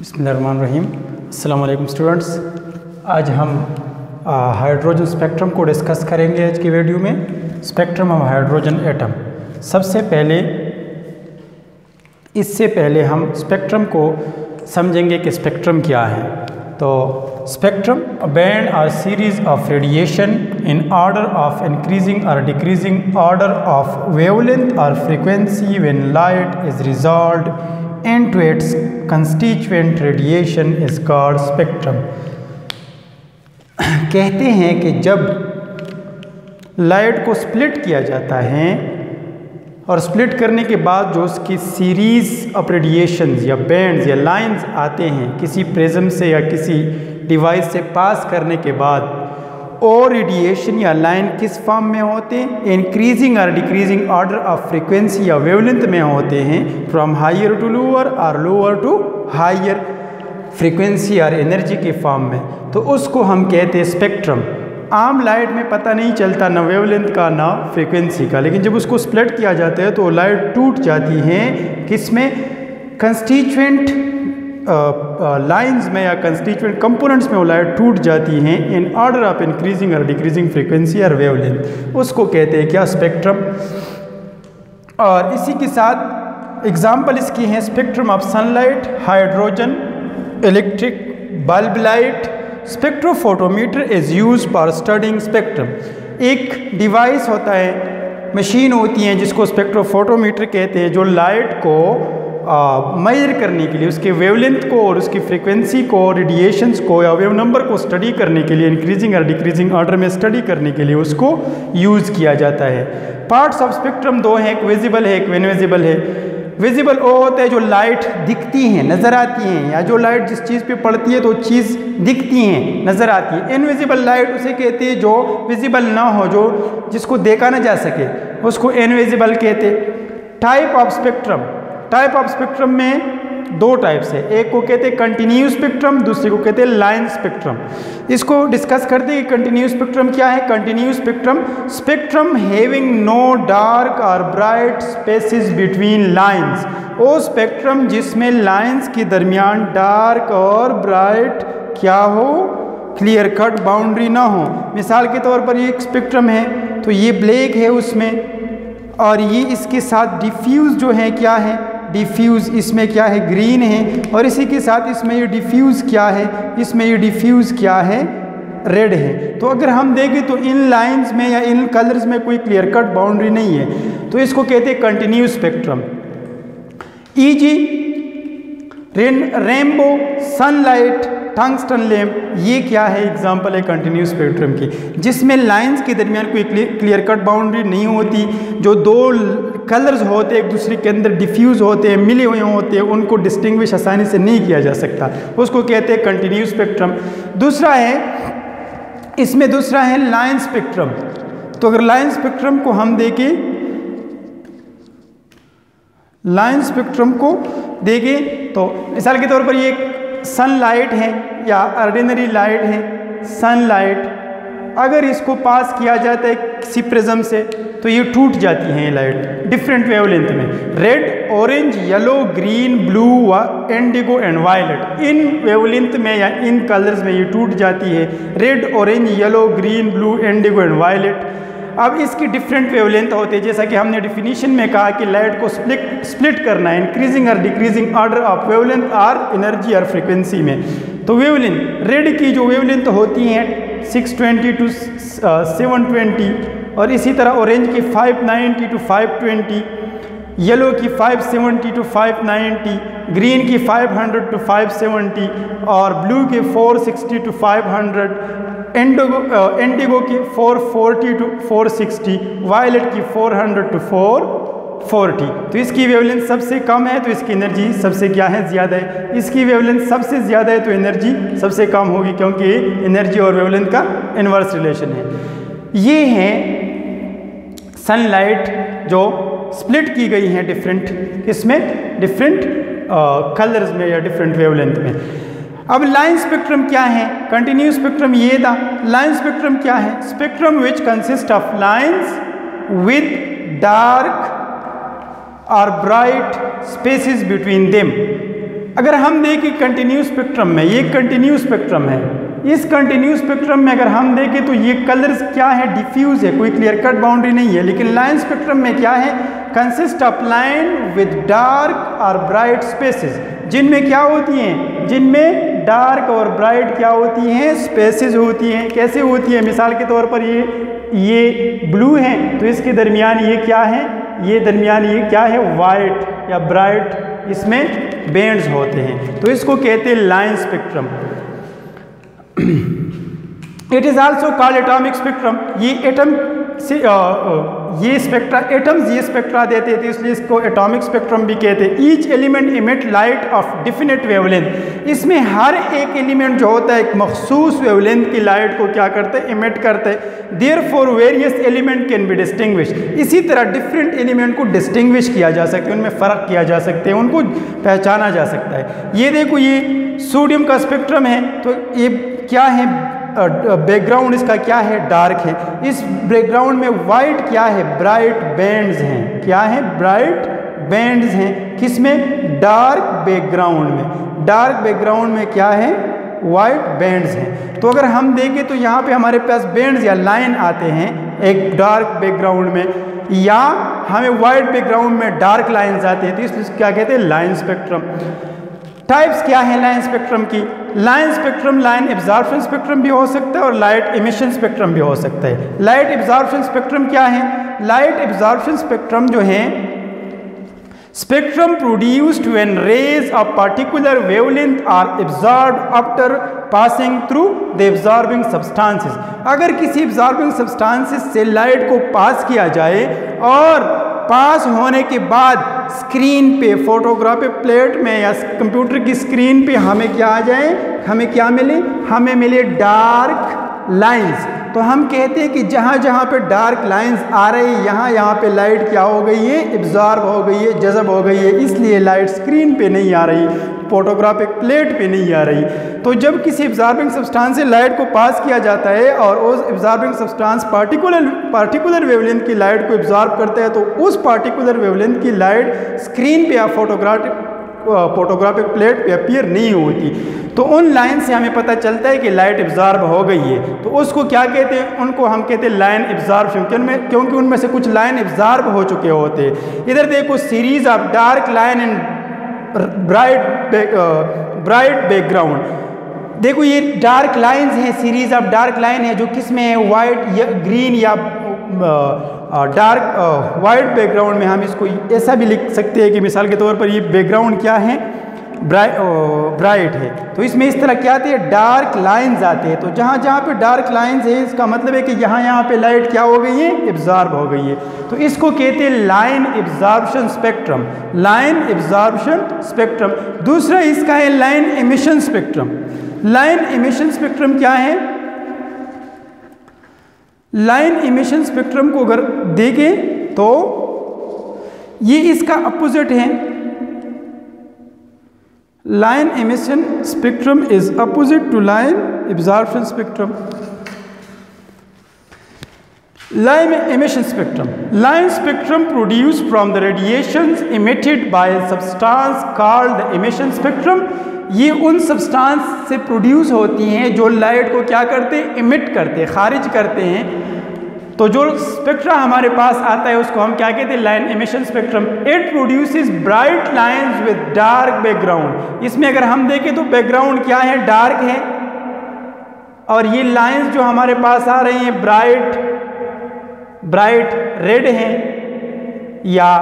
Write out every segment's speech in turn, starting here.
बिस्मिल्लाहिर्रहमानिर्रहीम। अस्सलाम वालेकुम स्टूडेंट्स। आज हम हाइड्रोजन स्पेक्ट्रम को डिस्कस करेंगे आज की वीडियो में। Spectrum of hydrogen atom. इससे पहले हम स्पेक्ट्रम को समझेंगे कि स्पेक्ट्रम क्या है। तो स्पेक्ट्रम अ बैंड और series of radiation in order of increasing और डिक्रीजिंग ऑर्डर ऑफ वेवलेंथ और frequency when light is resolved into its constituent radiation is called spectrum। कहते हैं कि जब लाइट को स्प्लिट किया जाता है और स्प्लिट करने के बाद जो उसकी सीरीज ऑफ रेडिएशंस या बैंड्स या लाइंस आते हैं किसी प्रिज्म से या किसी डिवाइस से पास करने के बाद, और रेडिएशन या लाइन किस फॉर्म में होते हैं? इंक्रीजिंग और डिक्रीजिंग ऑर्डर ऑफ फ्रीक्वेंसी या वेवलेंथ में होते हैं, फ्रॉम हायर टू लोअर और लोअर टू हायर फ्रीक्वेंसी और एनर्जी के फॉर्म में। तो उसको हम कहते हैं स्पेक्ट्रम। आम लाइट में पता नहीं चलता ना वेवलेंथ का ना फ्रीक्वेंसी का, लेकिन जब उसको स्प्लिट किया जाता है तो लाइट टूट जाती है किसमें? कंस्टिट्यूएंट लाइंस में या कंस्टिट्यूएंट कंपोनेंट्स में वो लाइट टूट जाती हैं इन ऑर्डर ऑफ इंक्रीजिंग और डिक्रीजिंग फ्रीक्वेंसी और वेवलेंथ। उसको कहते हैं क्या? स्पेक्ट्रम। और इसी के साथ एग्जांपल इसकी हैं spectrum of sunlight, hydrogen, electric bulb light. Spectrophotometer is use for studying spectrum. एक डिवाइस होता है, मशीन होती है जिसको स्पेक्ट्रोफोटोमीटर कहते हैं, जो लाइट को मेजर करने के लिए उसके वेवलेंथ को और उसकी फ्रीक्वेंसी को, रेडिएशंस को या वेव नंबर को स्टडी करने के लिए, इंक्रीजिंग और डिक्रीजिंग ऑर्डर में स्टडी करने के लिए उसको यूज़ किया जाता है। पार्ट्स ऑफ स्पेक्ट्रम दो हैं, एक विजिबल है, एक इनविजिबल है। विजिबल वो होता है जो लाइट दिखती हैं, नज़र आती हैं, या जो लाइट जिस चीज़ पे पड़ती है तो चीज़ दिखती हैं, नज़र आती है। इनविजिबल लाइट उसे कहते हैं जो विजिबल ना हो, जो जिसको देखा ना जा सके, उसको इनविजिबल कहते हैं। Type of spectrum. Type of spectrum में दो टाइप्स है, एक को कहते हैं कंटिन्यूस स्पेक्ट्रम, दूसरे को कहते हैं लाइन स्पेक्ट्रम। इसको डिस्कस करते हैं कि कंटिन्यूस स्पेक्ट्रम क्या है। Continuous spectrum, spectrum having no dark और ब्राइट स्पेसेस बिटवीन लाइंस। वो स्पेक्ट्रम जिसमें लाइंस के दरमियान डार्क और ब्राइट क्या हो? क्लियर कट बाउंड्री ना हो। मिसाल के तौर पर ये एक स्पेक्ट्रम है, तो ये ब्लैक है उसमें, और ये इसके साथ डिफ्यूज जो है क्या है? डिफ्यूज़ इसमें क्या है? ग्रीन है। और इसी के साथ इसमें ये डिफ्यूज़ क्या है? इसमें ये डिफ्यूज़ क्या है? रेड है। तो अगर हम देखें तो इन लाइंस में या इन कलर्स में कोई क्लियर कट बाउंड्री नहीं है, तो इसको कहते हैं continuous spectrum. Easy rainbow, sunlight, tungsten lamp, ये क्या है? एग्जाम्पल है कंटिन्यूस स्पेक्ट्रम की, जिसमें लाइंस के दरमियान कोई क्लियर कट बाउंड्री नहीं होती, जो दो कलर्स होते हैं एक दूसरे के अंदर डिफ्यूज़ होते हैं, मिले हुए होते हैं, उनको डिस्टिंग्विश आसानी से नहीं किया जा सकता, उसको कहते हैं कंटिन्यूस स्पेक्ट्रम। दूसरा है, इसमें दूसरा है लाइन स्पेक्ट्रम। तो अगर लाइन स्पेक्ट्रम को हम देखें, लाइन स्पेक्ट्रम को देखें तो मिसाल के तौर पर ये एक सनलाइट है या ऑर्डिनरी लाइट है। सनलाइट अगर इसको पास किया जाता है किसी प्रिज्म से तो ये टूट जाती हैं ये लाइट डिफरेंट वेवलेंथ में। Red, orange, yellow, green, blue, indigo and violet, इन वेवलेंथ में या इन कलर्स में ये टूट जाती है। Red, orange, yellow, green, blue, indigo and violet. अब इसकी डिफरेंट वेवलेंथ होते हैं, जैसा कि हमने डिफिनीशन में कहा कि लाइट को स्प्लिट करना है इंक्रीजिंग और डिक्रीजिंग ऑर्डर ऑफ वेवलेंथ और एनर्जी और फ्रीक्वेंसी में। तो वेवलेंथ, रेड की जो वेवलेंथ होती है 620 टू 720, और इसी तरह ऑरेंज की 590 टू 520, येलो की 570 टू 590, ग्रीन की 500 टू 570 और ब्लू के 460 टू 500, इंडिगो की 440 टू 460, वायलेट की 400 टू 440। तो इसकी वेवलेंथ सबसे कम है तो इसकी एनर्जी सबसे क्या है? ज़्यादा है। इसकी वेवलेंथ सबसे ज़्यादा है तो एनर्जी सबसे कम होगी, क्योंकि एनर्जी और वेवलेंथ का इन्वर्स रिलेशन है। ये है सनलाइट जो स्प्लिट की गई हैं डिफरेंट इसमें, डिफरेंट कलर्स में या डिफरेंट वेवलेंथ में। अब लाइन स्पेक्ट्रम क्या है? कंटिन्यूस स्पेक्ट्रम ये था। लाइन स्पेक्ट्रम क्या है? Spectrum which consist of lines with dark और ब्राइट स्पेसेस बिटवीन देम। अगर हम देखें कंटिन्यूस स्पेक्ट्रम में, ये कंटिन्यूस स्पेक्ट्रम है, इस कंटिन्यूस स्पेक्ट्रम में अगर हम देखें तो ये कलर्स क्या है, डिफ्यूज है, कोई क्लियर कट बाउंड्री नहीं है। लेकिन लाइन स्पेक्ट्रम में क्या है, consist of line with dark और ब्राइट स्पेसेस, जिनमें क्या होती हैं, जिनमें डार्क और ब्राइट क्या होती हैं, स्पेसेस होती हैं। कैसे होती है, मिसाल के तौर पर ये ब्लू है तो इसके दरमियान ये क्या है, ये दरमियान ये क्या है, वाइट या ब्राइट, इसमें बैंड्स होते हैं, तो इसको कहते हैं line spectrum. It is also called atomic spectrum. ये एटम से ये स्पेक्ट्रा, एटम्स ये स्पेक्ट्रा देते थे, इसलिए इसको एटॉमिक स्पेक्ट्रम भी कहते हैं। Each element emit light of definite wavelength. इसमें हर एक एलिमेंट जो होता है एक मखसूस वेवलेंथ की लाइट को क्या करते हैं, इमिट करते हैं। Therefore various element can be distinguish. इसी तरह डिफरेंट एलिमेंट को डिस्टिंग्विश किया जा सकता है, उनमें फ़र्क किया जा सकते हैं, उनको पहचाना जा सकता है। ये देखो, ये सोडियम का स्पेक्ट्रम है, तो ये क्या है, बैकग्राउंड इसका क्या है, डार्क है। इस बैकग्राउंड में वाइट क्या है, ब्राइट बैंड्स हैं। क्या है, ब्राइट बैंड्स हैं। किसमें, डार्क बैकग्राउंड में। डार्क बैकग्राउंड में क्या है, वाइट बैंड्स हैं। तो अगर हम देखें तो यहाँ पे हमारे पास बैंड्स या लाइन आते हैं एक डार्क बैकग्राउंड में, या हमें वाइट बैकग्राउंड में डार्क लाइन्स आते हैं, तो इसलिए क्या कहते हैं, लाइन स्पेक्ट्रम। टाइप्स क्या है लाइन स्पेक्ट्रम की, line spectrum line absorption spectrum भी हो सकता है और लाइट इमिशन स्पेक्ट्रम भी हो सकता है। लाइट एब्जॉर्प्शन स्पेक्ट्रम क्या है, लाइट एब्जॉर्प्शन स्पेक्ट्रम जो है, spectrum produced when rays of particular wavelength are absorbed after passing through the absorbing substances. अगर किसी एब्जॉर्बिंग सब्सटेंसेस से लाइट को पास किया जाए और पास होने के बाद स्क्रीन पे, फोटोग्राफिक प्लेट में या कंप्यूटर की स्क्रीन पे हमें क्या आ जाए, हमें क्या मिले, हमें मिले डार्क लाइंस। तो हम कहते हैं कि जहाँ जहाँ पे डार्क लाइंस आ रही है, यहाँ पे लाइट क्या हो गई है, एब्जॉर्ब हो गई है, जज़ब हो गई है, इसलिए लाइट स्क्रीन पे नहीं आ रही, फोटोग्राफिक प्लेट पे नहीं आ रही। तो जब किसी एब्जॉर्बिंग सब्सटेंस से लाइट को पास किया जाता है और उस एब्जॉर्बिंग सब्सटेंस पार्टिकुलर वेवलेंथ की लाइट को एब्जॉर्ब करता है, तो उस पार्टिकुलर वेवलेंथ की लाइट स्क्रीन पे या फोटोग्राफिक प्लेट पे अपीयर नहीं होती। तो उन लाइन से हमें पता चलता है कि लाइट एब्जॉर्ब हो गई है, तो उसको क्या कहते हैं, उनको हम कहते हैं लाइन एब्जॉर्प्शन, क्योंकि उनमें से कुछ लाइन एब्जॉर्ब हो चुके होते हैं। इधर देखो, series of dark line and bright background. देखो ये डार्क लाइंस हैं, सीरीज ऑफ डार्क लाइन है जो किस में है, वाइट या ग्रीन या डार्क वाइट बैकग्राउंड में। हम इसको ऐसा भी लिख सकते हैं कि मिसाल के तौर पर ये बैकग्राउंड क्या है, ब्राइट है, तो इसमें इस तरह क्या आते हैं, डार्क लाइंस आते हैं। तो जहाँ जहाँ पे डार्क लाइंस है, इसका मतलब है कि यहाँ पे लाइट क्या हो गई है, एब्जॉर्ब हो गई है। तो इसको कहते हैं line absorption spectrum, line absorption spectrum. दूसरा इसका है line emission spectrum. Line emission spectrum क्या है, लाइन एमिशन स्पेक्ट्रम को अगर देखें तो ये इसका अपोजिट है। Line emission spectrum is opposite to line absorption spectrum. Line emission spectrum, line spectrum produced from the radiations emitted by substance called the emission spectrum. ये उन सब्सटेंस से प्रोड्यूस होती हैं जो लाइट को क्या करते हैं, इमिट करते हैं, खारिज करते हैं। तो जो स्पेक्ट्रा हमारे पास आता है उसको हम क्या कहते हैं, line emission spectrum. It produces bright lines with dark background. इसमें अगर हम देखें तो बैकग्राउंड क्या है, डार्क है, और ये लाइंस जो हमारे पास आ रही हैं ब्राइट रेड हैं या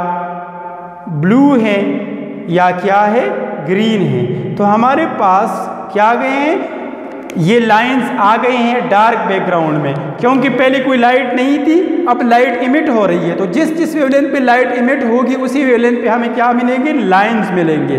ब्लू हैं या क्या है, ग्रीन है। तो हमारे पास क्या आ गए हैं, ये लाइंस आ गए हैं डार्क बैकग्राउंड में, क्योंकि पहले कोई लाइट नहीं थी, अब लाइट इमिट हो रही है। तो जिस जिस वेवलेंथ पे लाइट इमिट होगी उसी वेवलेंथ पे हमें क्या मिलेंगे, लाइंस मिलेंगे।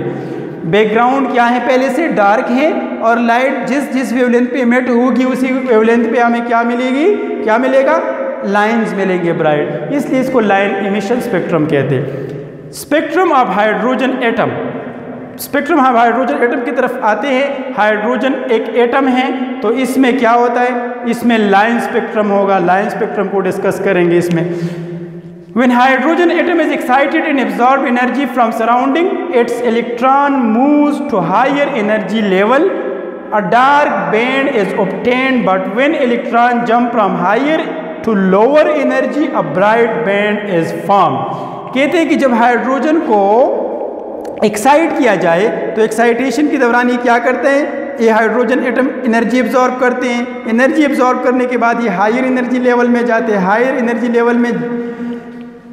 बैकग्राउंड क्या है, पहले से डार्क है, और लाइट जिस जिस वेवलेंथ पे इमिट होगी उसी वेवलेंथ पे हमें क्या मिलेगी, क्या मिलेगा, लाइंस मिलेंगे ब्राइट, इसलिए इसको लाइन एमिशन स्पेक्ट्रम कहते हैं। Spectrum of hydrogen atom, spectrum हम हाइड्रोजन एटम की तरफ आते हैं। हाइड्रोजन एक एटम है, तो इसमें क्या होता है, इसमें लाइन स्पेक्ट्रम होगा। लाइन स्पेक्ट्रम को डिस्कस करेंगे इसमें। When hydrogen atom is excited and absorb energy from surrounding, its electron moves to higher energy level. A dark band is obtained, but when electron jump from higher to lower energy, a bright band is formed. कहते हैं कि जब hydrogen को excite किया जाए तो excitation के दौरान ये क्या करते हैं, ये हाइड्रोजन एटम एनर्जी एब्जॉर्ब करते हैं। एनर्जी एब्जॉर्ब करने के बाद ये हायर एनर्जी लेवल में जाते हैं। हायर एनर्जी लेवल में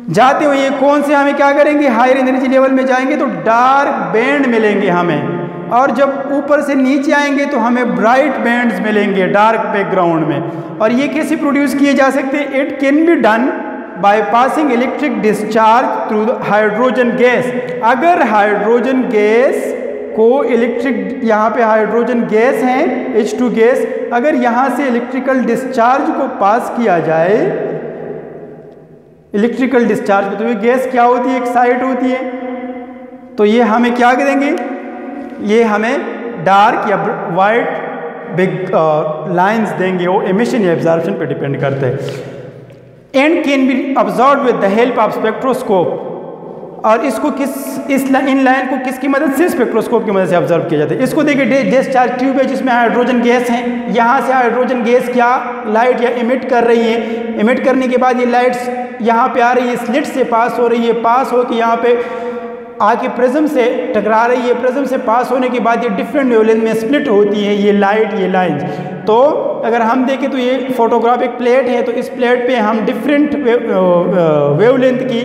जाते हुए ये कौन से हमें क्या करेंगे, हायर एनर्जी लेवल में जाएंगे तो डार्क बैंड मिलेंगे हमें, और जब ऊपर से नीचे आएंगे तो हमें ब्राइट बैंड्स मिलेंगे डार्क बैकग्राउंड में। और ये कैसे प्रोड्यूस किए जा सकते हैं, it can be done by passing electric discharge through the hydrogen gas. अगर हाइड्रोजन गैस को इलेक्ट्रिक, यहाँ पे हाइड्रोजन गैस है H2 गैस, अगर यहाँ से इलेक्ट्रिकल डिस्चार्ज को पास किया जाए, इलेक्ट्रिकल डिस्चार्ज तो ये गैस क्या होती है, एक्साइट होती है, तो ये हमें क्या करेंगे, ये हमें डार्क या वाइट बिग लाइंस देंगे। वो एमिशन या एब्जॉर्प्शन पे डिपेंड करते हैं। And can be absorb with the help of spectroscope. और इसको इन लाइन को किसकी मदद से, स्पेक्ट्रोस्कोप की मदद से ऑब्जर्व किया जाता है। इसको देखिए, डिस्चार्ज ट्यूब है जिसमें हाइड्रोजन गैस है। यहाँ से हाइड्रोजन गैस क्या लाइट या इमिट कर रही है। इमिट करने के बाद ये लाइट्स यहाँ पे आ रही है, स्लिट से पास हो रही है, पास हो के यहाँ पे आके प्रिज्म से टकरा रही है। प्रिज्म से पास होने के बाद ये डिफरेंट वेवलेंथ में स्प्लिट होती है, ये लाइट, ये लाइंस। तो अगर हम देखें तो ये फोटोग्राफिक प्लेट है, तो इस प्लेट पे हम डिफरेंट वेवलेंथ की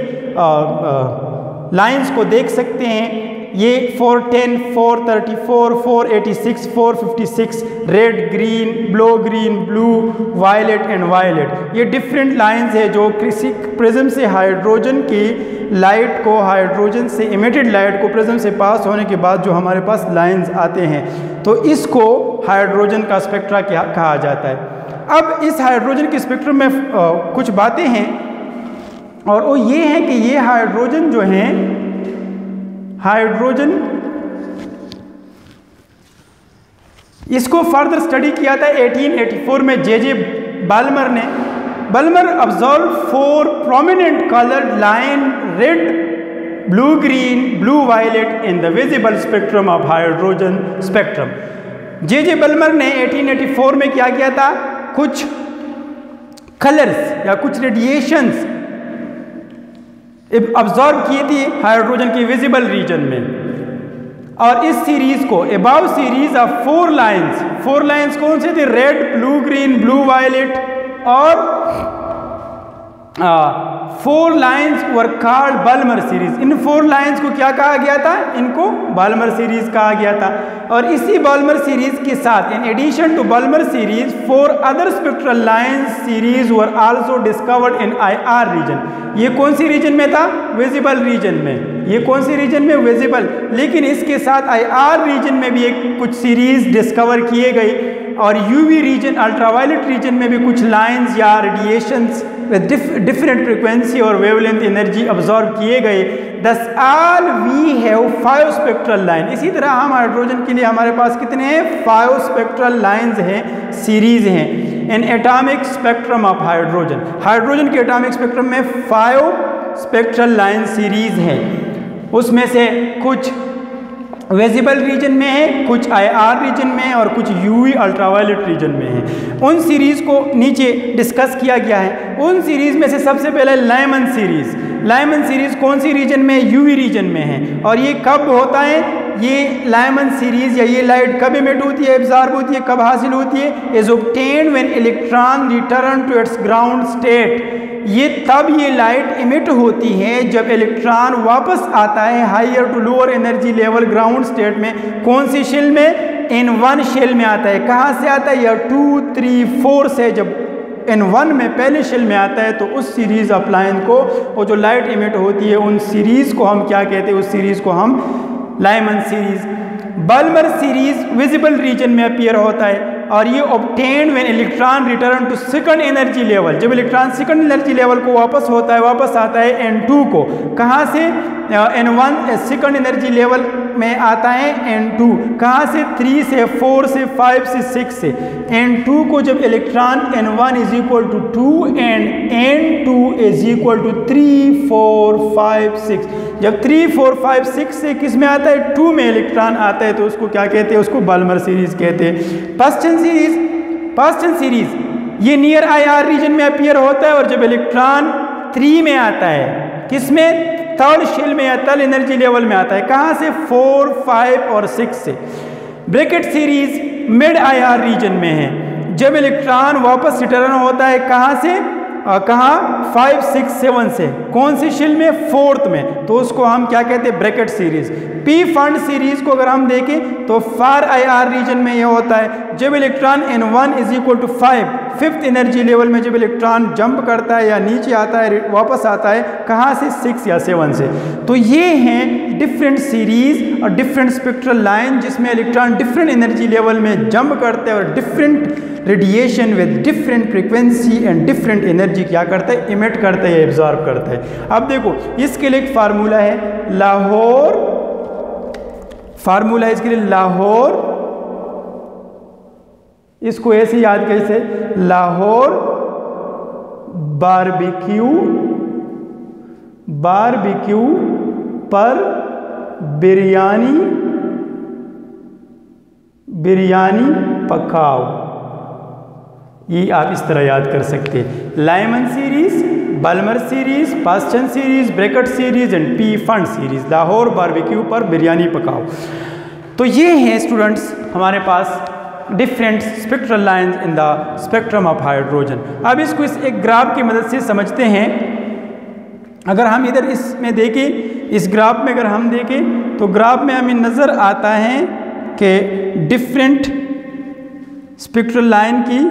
लाइंस को देख सकते हैं। ये 410, 434, 486, 456, red, green, blue, violet and violet, ये डिफरेंट लाइंस है जो किसी प्रिज्म से हाइड्रोजन की लाइट को, हाइड्रोजन से इमिटेड लाइट को प्रिज्म से पास होने के बाद जो हमारे पास लाइंस आते हैं, तो इसको हाइड्रोजन का स्पेक्ट्रा क्या कहा जाता है। अब इस हाइड्रोजन के स्पेक्ट्रम में कुछ बातें हैं, और वो ये है कि ये हाइड्रोजन जो है, हाइड्रोजन इसको फर्दर स्टडी किया था 1884 में जे बाल्मर ने। Balmer observe 4 prominent coloured line, red, blue green, blue violet in the visible spectrum of hydrogen spectrum. J Balmer ने 1884 में क्या किया था, कुछ कलर्स या कुछ रेडिएशंस ऑब्जर्व किए थे हाइड्रोजन के विजिबल रीजन में। और इस सीरीज को, above series of 4 lines, 4 lines कौन से थे, red, blue green, blue violet, और 4 lines were called Balmer series. इन 4 लाइंस को क्या कहा गया था, इनको बाल्मर सीरीज कहा गया था। और इसी बाल्मर सीरीज के साथ, in addition to Balmer series, 4 other spectral lines series were also discovered in IR region. ये कौन सी रीजन में था, विजिबल रीजन में। ये कौन सी रीजन में, विजिबल। लेकिन इसके साथ IR रीजन में भी एक कुछ सीरीज डिस्कवर किए गई, और UV रीजन, अल्ट्रावायलेट रीजन में भी कुछ लाइंस या रेडिएशंस विद डिफरेंट फ्रीक्वेंसी और वेवलेंथ एनर्जी ऑब्जर्व किए गए। Thus all we have 5 spectral line. इसी तरह हम हाइड्रोजन के लिए हमारे पास कितने हैं, 5 स्पेक्ट्रल लाइंस हैं, सीरीज हैं in atomic spectrum of hydrogen. Hydrogen के एटॉमिक स्पेक्ट्रम में 5 स्पेक्ट्रल लाइन सीरीज हैं। उसमें से कुछ विजिबल रीजन में है, कुछ IR रीजन में है, और कुछ UV अल्ट्रावायलेट रीजन में है। उन सीरीज को नीचे डिस्कस किया गया है। उन सीरीज में से सबसे पहले लाइमन सीरीज। लाइमन सीरीज कौन सी रीजन में, UV रीजन में है। और ये कब होता है, ये लाइमन सीरीज या ये लाइट कब इमिट होती है, एब्जॉर्ब होती है, कब हासिल होती है, is obtained when electron return to its ground state. ये तब ये लाइट इमिट होती है जब इलेक्ट्रॉन वापस आता है higher to lower energy level ground state में। कौन सी शेल में, N1 शेल में आता है। कहाँ से आता है, या 2, 3, 4 से। जब N1 में पहले शेल में आता है तो उस सीरीज ऑफ लाइन को, वो जो लाइट इमिट होती है, उन सीरीज को हम क्या कहते हैं, उस सीरीज को हम Lyman series. Balmer series visible region में अपीयर होता है, और ये obtained when electron return to second energy level. जब इलेक्ट्रॉन सेकंड एनर्जी लेवल को वापस होता है, वापस आता है N2 को। कहाँ से, N1 सेकंड एनर्जी लेवल में आता है N2, कहाँ से 3 से 4 से 5 से 6 से। N2 को जब electron N1 is equal to 2 and N2 is equal to 3 4 5 6, जब 3 4 5 6 से किस में आता है 2 में इलेक्ट्रॉन आता है तो उसको क्या कहते हैं, उसको बाल्मर सीरीज कहते हैं। पर्स्टन सीरीज ये नियर IR रीजन में अपीयर होता है और जब इलेक्ट्रॉन 3 में आता है, किस में, थर्ड शेल में या तल एनर्जी लेवल में आता है, कहाँ से 4 5 और 6 से। Bracket series mid IR region में है, जब इलेक्ट्रॉन वापस रिटर्न होता है कहाँ से, कहाँ 5 6 7 से, कौन सी शेल में, फोर्थ में, तो उसको हम क्या कहते हैं, Brackett series. P fund series को अगर हम देखें तो फार IR रीजन में यह होता है जब electron N1 is equal to 5, fifth energy level में जब इलेक्ट्रॉन जंप करता है या नीचे आता है वापस आता है, कहाँ से 6 या 7 से। तो ये हैं डिफरेंट सीरीज और डिफरेंट स्पेक्ट्रल लाइन जिसमें इलेक्ट्रॉन डिफरेंट एनर्जी लेवल में जंप करते हैं और different radiation with different frequency and different energy क्या करता है, इमिट करता है, एब्जॉर्ब करता है। अब देखो इसके लिए एक फार्मूला है लाहौर, फार्मूला है इसके लिए लाहौर, इसको ऐसे याद कैसे, लाहौर बारबेक्यू पर बिरयानी पकाओ, ये आप इस तरह याद कर सकते हैं। Lyman series, Balmer series, Paschen series, Brackett series and Pfund series, Lahore barbecue पर बिरयानी पकाओ। तो ये हैं स्टूडेंट्स हमारे पास different spectral lines in the spectrum of hydrogen. अब इसको इस एक ग्राफ की मदद से समझते हैं। अगर हम इधर इसमें देखें, इस ग्राफ में अगर हम देखें तो ग्राफ में हमें नज़र आता है कि डिफरेंट स्पेक्ट्रल लाइन की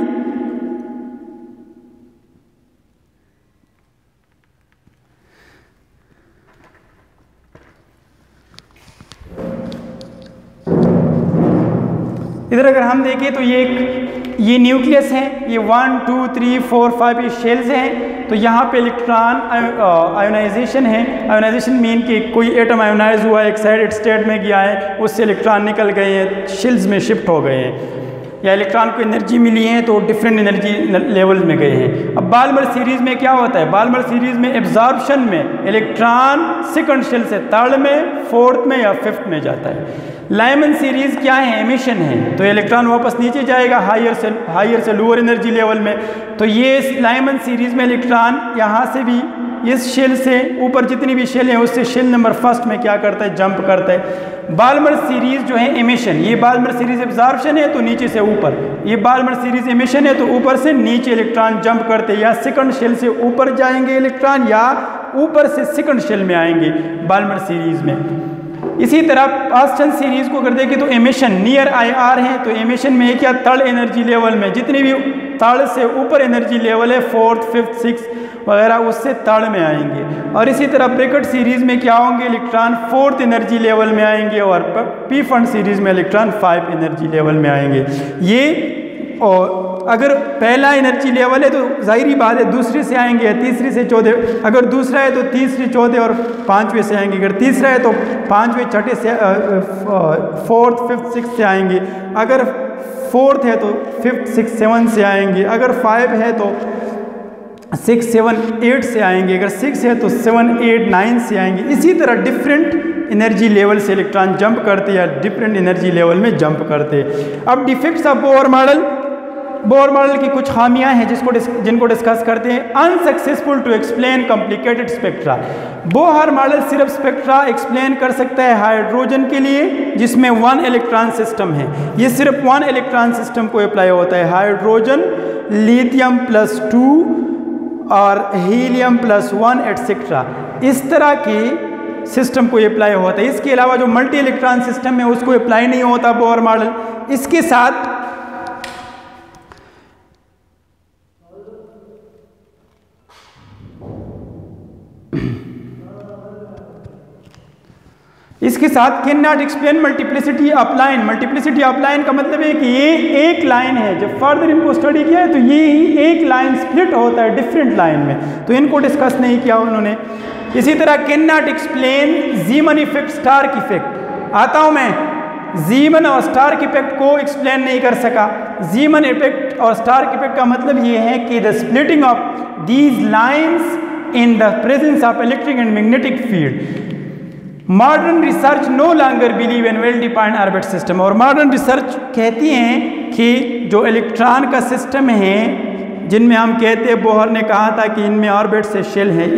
इधर अगर हम देखें तो ये न्यूक्लियस है, ये 1 2 3 4 5 ये शेल्स हैं। तो यहाँ पे इलेक्ट्रॉन आयोनाइजेशन है। आयोनाइजेशन मीन कि कोई एटम आयोनाइज हुआ, एक्साइटेड स्टेट में गया है, उससे इलेक्ट्रॉन निकल गए हैं, शेल्स में शिफ्ट हो गए हैं, या इलेक्ट्रॉन को एनर्जी मिली है तो डिफरेंट एनर्जी लेवल्स में गए हैं। अब बाल्मर सीरीज में क्या होता है, बाल्मर सीरीज में एब्जॉर्प्शन में इलेक्ट्रॉन सेकंड शेल से थर्ड में, फोर्थ में या फिफ्थ में जाता है। लाइमन सीरीज क्या है, एमिशन है, तो इलेक्ट्रॉन वापस नीचे जाएगा हायर से लोअर एनर्जी लेवल में। तो ये लाइमन सीरीज में इलेक्ट्रॉन यहाँ से भी इस शेल से ऊपर जितनी भी शेल है उससे शेल नंबर फर्स्ट में क्या करता है, जंप करता है। बाल्मर सीरीज जो है एमिशन, ये बाल्मर सीरीज एब्जॉर्प्शन है तो नीचे से ऊपर, ये बाल्मर सीरीज एमिशन है तो ऊपर से नीचे इलेक्ट्रॉन जंप करते हैं, या सेकंड शेल से ऊपर जाएंगे इलेक्ट्रॉन या ऊपर से सेकंड शेल में आएंगे बाल्मर सीरीज में। इसी तरह पर्स्टन सीरीज को अगर देखें तो एमिशन नियर IR है, तो एमिशन में क्या, थर्ड एनर्जी लेवल में जितनी भी थर्ड से ऊपर एनर्जी लेवल है, फोर्थ फिफ्थ सिक्स वगैरह, उससे थर्ड में आएंगे। और इसी तरह ब्रैकेट सीरीज में क्या होंगे, इलेक्ट्रॉन फोर्थ एनर्जी लेवल में आएंगे, और पी फंड सीरीज में इलेक्ट्रॉन 5 एनर्जी लेवल में आएंगे। ये और अगर पहला एनर्जी लेवल है तो जाहिरी बात है दूसरे से आएंगे या तीसरे से चौथे, अगर दूसरा है तो तीसरे चौथे और पांचवें से आएंगे, अगर तीसरा है तो पांचवें छठे से फोर्थ फिफ्थ सिक्स से आएंगे, अगर फोर्थ है तो फिफ्थ सिक्स सेवन से आएंगे, अगर 5 है तो 6 7 8 से आएंगे, अगर 6 है तो 7 8 9 से आएंगे। इसी तरह डिफरेंट एनर्जी लेवल से इलेक्ट्रॉन जंप करते या डिफरेंट एनर्जी लेवल में जंप करते। अब defects of Bohr model, Bohr model की कुछ खामियां हैं जिनको डिस्कस करते हैं। Unsuccessful to explain complicated spectra, Bohr model सिर्फ स्पेक्ट्रा एक्सप्लेन कर सकता है हाइड्रोजन के लिए जिसमें 1 इलेक्ट्रॉन सिस्टम है, ये सिर्फ 1 इलेक्ट्रॉन सिस्टम को अप्लाई होता है, हाइड्रोजन लिथियम +2 और हीलियम +1 एटसेट्रा, इस तरह के सिस्टम को अप्लाई होता है। इसके अलावा जो मल्टी इलेक्ट्रॉन सिस्टम है उसको अप्लाई नहीं होता बोहर मॉडल। इसके साथ can not explain multiplicity of line. Multiplicity of line का मतलब है कि ये एक लाइन है, जब फर्दर इनको स्टडी किया है तो ये ही एक लाइन स्प्लिट होता है डिफरेंट लाइन में, तो इनको डिस्कस नहीं किया उन्होंने। इसी तरह can not explain Zeeman effect, Stark effect. आता हूँ मैं, जीमन और स्टार्क इफेक्ट को एक्सप्लेन नहीं कर सका। जीमन इफेक्ट और स्टार्क इफेक्ट का मतलब ये है कि the splitting of these lines in the presence of electric and magnetic field. Modern research no longer believe in well-defined orbit system। और मॉडर्न रिसर्च कहती हैं कि जो इलेक्ट्रॉन का सिस्टम है, जिनमें हम कहते हैं, बोहर ने कहा था कि इनमें ऑर्बिट से शेल हैं,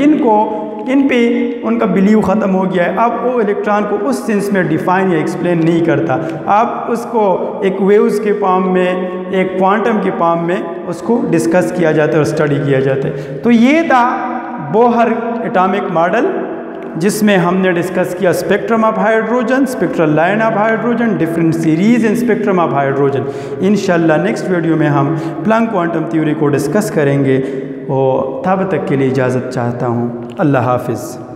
इन पे उनका बिलीव ख़त्म हो गया है। अब वो इलेक्ट्रॉन को उस सेंस में डिफाइन या एक्सप्लेन नहीं करता, अब उसको एक वेव्स के फॉर्म में, एक क्वांटम के फॉर्म में उसको डिस्कस किया जाता है और स्टडी किया जाता है। तो ये था बोहर एटॉमिक मॉडल, जिसमें हमने डिस्कस किया spectrum of hydrogen, spectral line of hydrogen, different series in spectrum of hydrogen. इंशाल्लाह नेक्स्ट वीडियो में हम प्लैंक क्वांटम थ्योरी को डिस्कस करेंगे। और तब तक के लिए इजाज़त चाहता हूँ। अल्लाह हाफिज़।